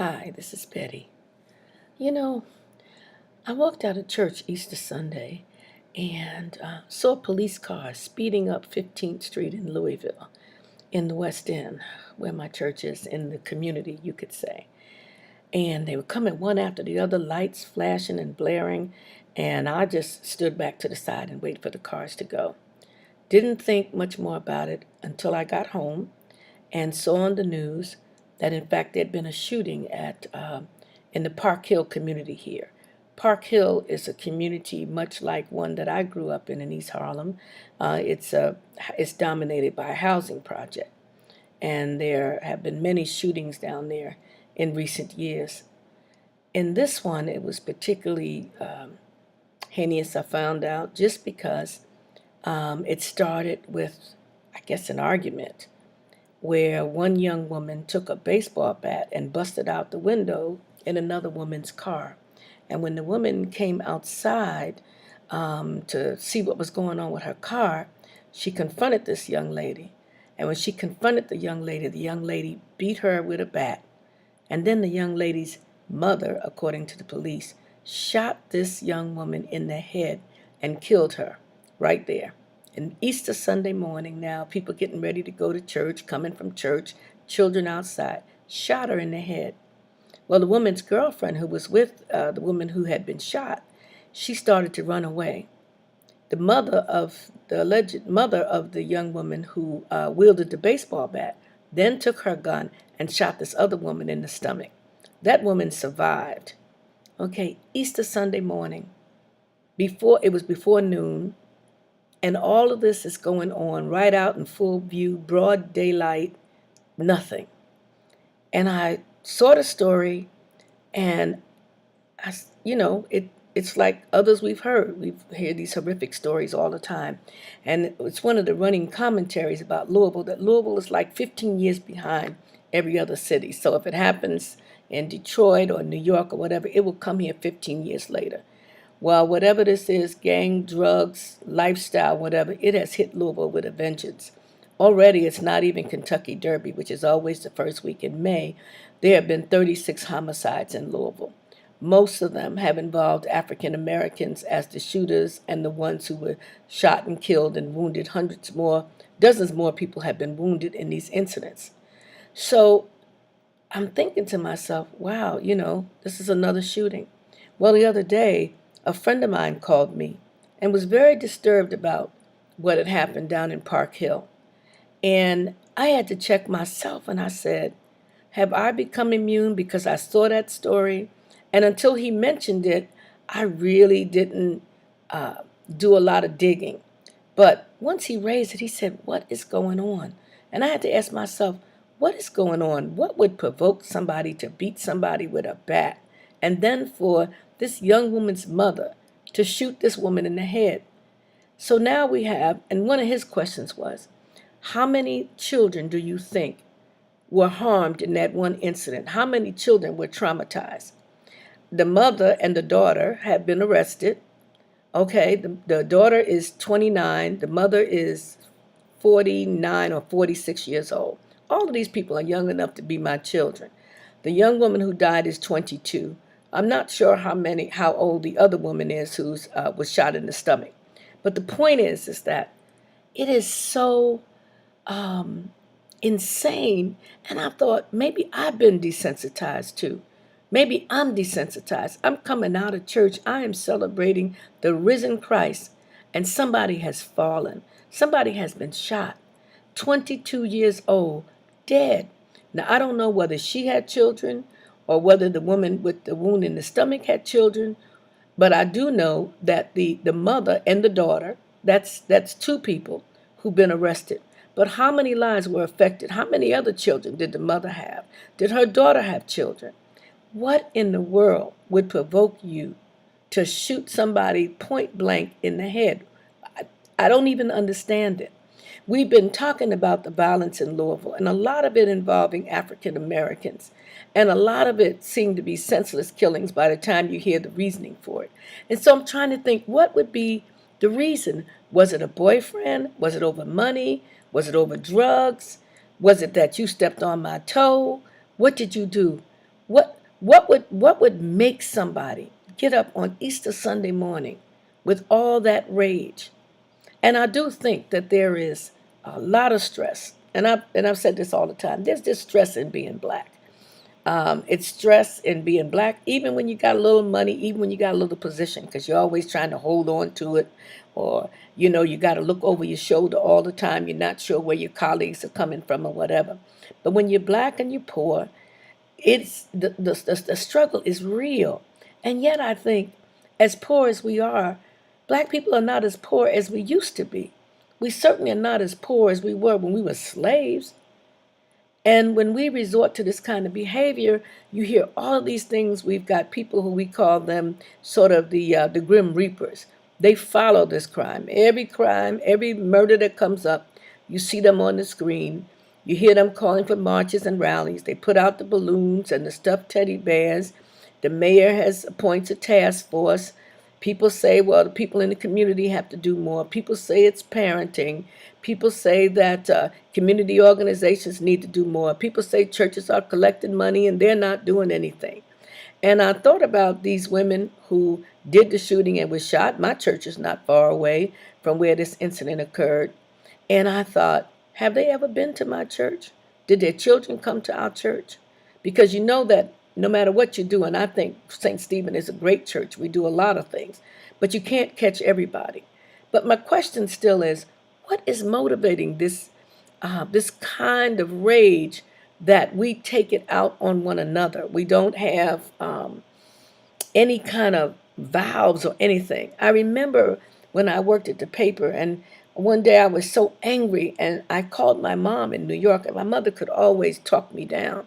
Hi, this is Betty. You know, I walked out of church Easter Sunday and saw a police car speeding up 15th Street in Louisville in the West End, where my church is in the community, you could say. And they were coming one after the other, lights flashing and blaring, and I just stood back to the side and waited for the cars to go. Didn't think much more about it until I got home and saw on the news that in fact there'd been a shooting at in the Park Hill community here. Park Hill is a community much like one that I grew up in East Harlem. It's dominated by a housing project, and there have been many shootings down there in recent years. In this one, it was particularly heinous. I found out just because it started with, I guess, an argument where one young woman took a baseball bat and busted out the window in another woman's car. And when the woman came outside to see what was going on with her car, she confronted this young lady. And when she confronted the young lady beat her with a bat. And then the young lady's mother, according to the police, shot this young woman in the head and killed her right there. And Easter Sunday morning now, people getting ready to go to church, coming from church, children outside, shot her in the head. Well, the woman's girlfriend who was with the woman who had been shot, she started to run away. The alleged mother of the young woman who wielded the baseball bat, then took her gun and shot this other woman in the stomach. That woman survived. Okay, Easter Sunday morning, before noon, and all of this is going on right out in full view, broad daylight, nothing. And I saw the story, and it's like others we've heard. We've heard these horrific stories all the time. And it's one of the running commentaries about Louisville, that Louisville is like 15 years behind every other city. So if it happens in Detroit or New York or whatever, it will come here 15 years later. Well, whatever this is, gang, drugs, lifestyle, whatever, it has hit Louisville with a vengeance. Already, it's not even Kentucky Derby, which is always the first week in May. There have been 36 homicides in Louisville. Most of them have involved African Americans as the shooters and the ones who were shot and killed and wounded. Dozens more people have been wounded in these incidents. So I'm thinking to myself, wow, this is another shooting. Well, the other day, a friend of mine called me and was very disturbed about what had happened down in Park Hill. And I had to check myself, and I said, have I become immune because I saw that story? And until he mentioned it, I really didn't do a lot of digging. But once he raised it, he said, what is going on? And I had to ask myself, what is going on? What would provoke somebody to beat somebody with a bat? And then for this young woman's mother to shoot this woman in the head. So now we have, and one of his questions was, how many children do you think were harmed in that one incident? How many children were traumatized? The mother and the daughter have been arrested. Okay, the daughter is 29, the mother is 49 or 46 years old. All of these people are young enough to be my children. The young woman who died is 22. I'm not sure how old the other woman is who was shot in the stomach. But the point is that it is so insane. And I thought maybe I've been desensitized too. Maybe I'm desensitized. I'm coming out of church. I am celebrating the risen Christ. And somebody has fallen. Somebody has been shot. 22 years old, dead. Now, I don't know whether she had children or whether the woman with the wound in the stomach had children, but I do know that the mother and the daughter, that's two people who've been arrested. But how many lives were affected? How many other children did the mother have? Did her daughter have children? What in the world would provoke you to shoot somebody point blank in the head? I don't even understand it. We've been talking about the violence in Louisville, and a lot of it involving African Americans, and a lot of it seemed to be senseless killings by the time you hear the reasoning for it. And so I'm trying to think, what would be the reason? Was it a boyfriend? Was it over money? Was it over drugs? Was it that you stepped on my toe? What did you do? What would make somebody get up on Easter Sunday morning with all that rage? And I do think that there is a lot of stress, and I've said this all the time. There's just stress in being black. It's stress in being black, even when you got a little money, even when you got a little position, because you're always trying to hold on to it, or you got to look over your shoulder all the time. You're not sure where your colleagues are coming from or whatever. But when you're black and you're poor, it's the struggle is real. And yet I think, as poor as we are, black people are not as poor as we used to be. We certainly are not as poor as we were when we were slaves. And when we resort to this kind of behavior, you hear all of these things. We've got people who we call them sort of the grim reapers. They follow this crime, every murder that comes up. You see them on the screen. You hear them calling for marches and rallies. They put out the balloons and the stuffed teddy bears. The mayor has appointed a task force. People say, well, the people in the community have to do more. People say it's parenting. People say that community organizations need to do more. People say churches are collecting money and they're not doing anything. And I thought about these women who did the shooting and was shot. My church is not far away from where this incident occurred. And I thought, have they ever been to my church? Did their children come to our church? Because you know that no matter what you do, and I think St. Stephen is a great church, we do a lot of things, but you can't catch everybody. But my question still is, what is motivating this kind of rage that we take it out on one another? We don't have any kind of valves or anything. I remember when I worked at the paper, and one day I was so angry, and I called my mom in New York, and my mother could always talk me down.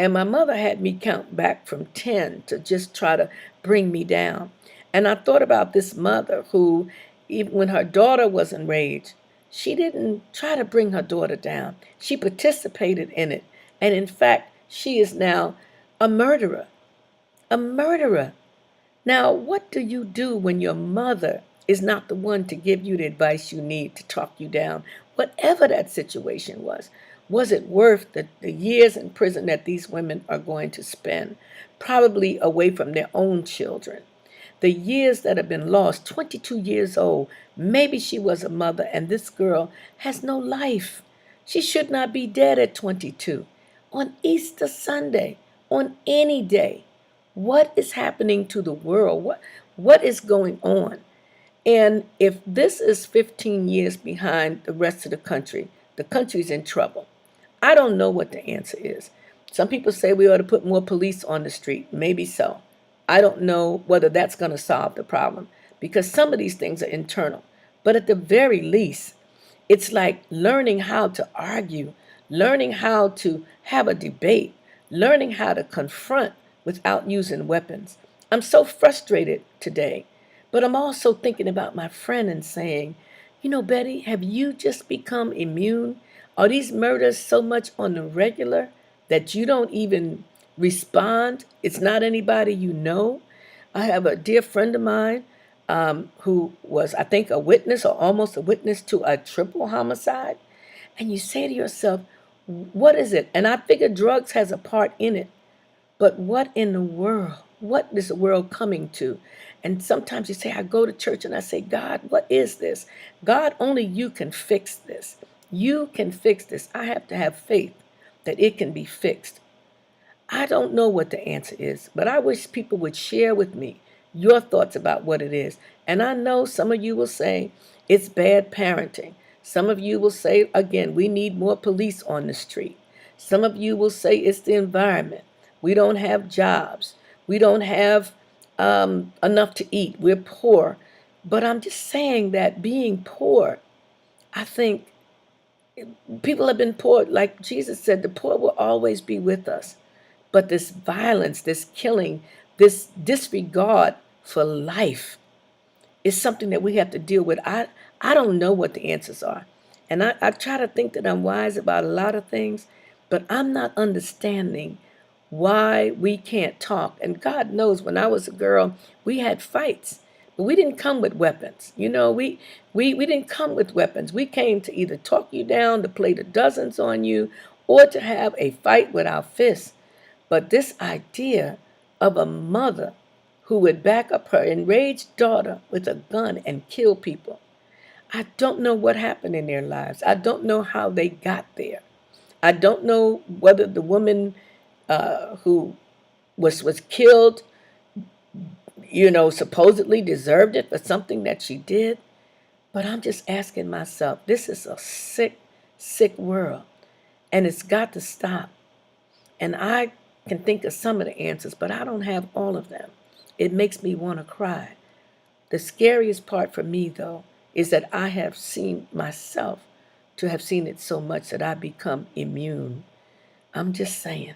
And my mother had me count back from 10 to just try to bring me down. And I thought about this mother who, even when her daughter was enraged, she didn't try to bring her daughter down. She participated in it. And in fact, she is now a murderer. A murderer. Now, what do you do when your mother is not the one to give you the advice you need to talk you down? Whatever that situation was it worth the years in prison that these women are going to spend, probably away from their own children? The years that have been lost, 22 years old, maybe she was a mother, and this girl has no life. She should not be dead at 22. On Easter Sunday, on any day, what is happening to the world? What is going on? And if this is 15 years behind the rest of the country's in trouble. I don't know what the answer is. Some people say we ought to put more police on the street. Maybe so. I don't know whether that's going to solve the problem, because some of these things are internal. But at the very least, it's like learning how to argue, learning how to have a debate, learning how to confront without using weapons. I'm so frustrated today, but I'm also thinking about my friend and saying, Betty, have you just become immune? Are these murders so much on the regular that you don't even respond? It's not anybody you know. I have a dear friend of mine who was, I think, a witness or almost a witness to a triple homicide. And you say to yourself, what is it? And I figure drugs has a part in it. But what in the world? What is the world coming to? And sometimes you say, I go to church and I say, God, what is this? God, only you can fix this. You can fix this. I have to have faith that it can be fixed. I don't know what the answer is, but I wish people would share with me your thoughts about what it is. And I know some of you will say it's bad parenting. Some of you will say, again, we need more police on the street. Some of you will say it's the environment. We don't have jobs. We don't have enough to eat. We're poor. But I'm just saying that being poor, I think people have been poor. Like Jesus said, the poor will always be with us. But this violence, this killing, this disregard for life is something that we have to deal with. I don't know what the answers are. And I try to think that I'm wise about a lot of things, but I'm not understanding why we can't talk. And God knows when I was a girl, we had fights, but we didn't come with weapons. We didn't come with weapons. We came to either talk you down, to play the dozens on you, or to have a fight with our fists. But this idea of a mother who would back up her enraged daughter with a gun and kill people, I don't know what happened in their lives. I don't know how they got there. I don't know whether the woman who was killed, supposedly deserved it for something that she did. But I'm just asking myself, this is a sick, sick world, and it's got to stop. And I can think of some of the answers, but I don't have all of them. It makes me want to cry. The scariest part for me, though, is that I have seen myself to have seen it so much that I become immune. I'm just saying.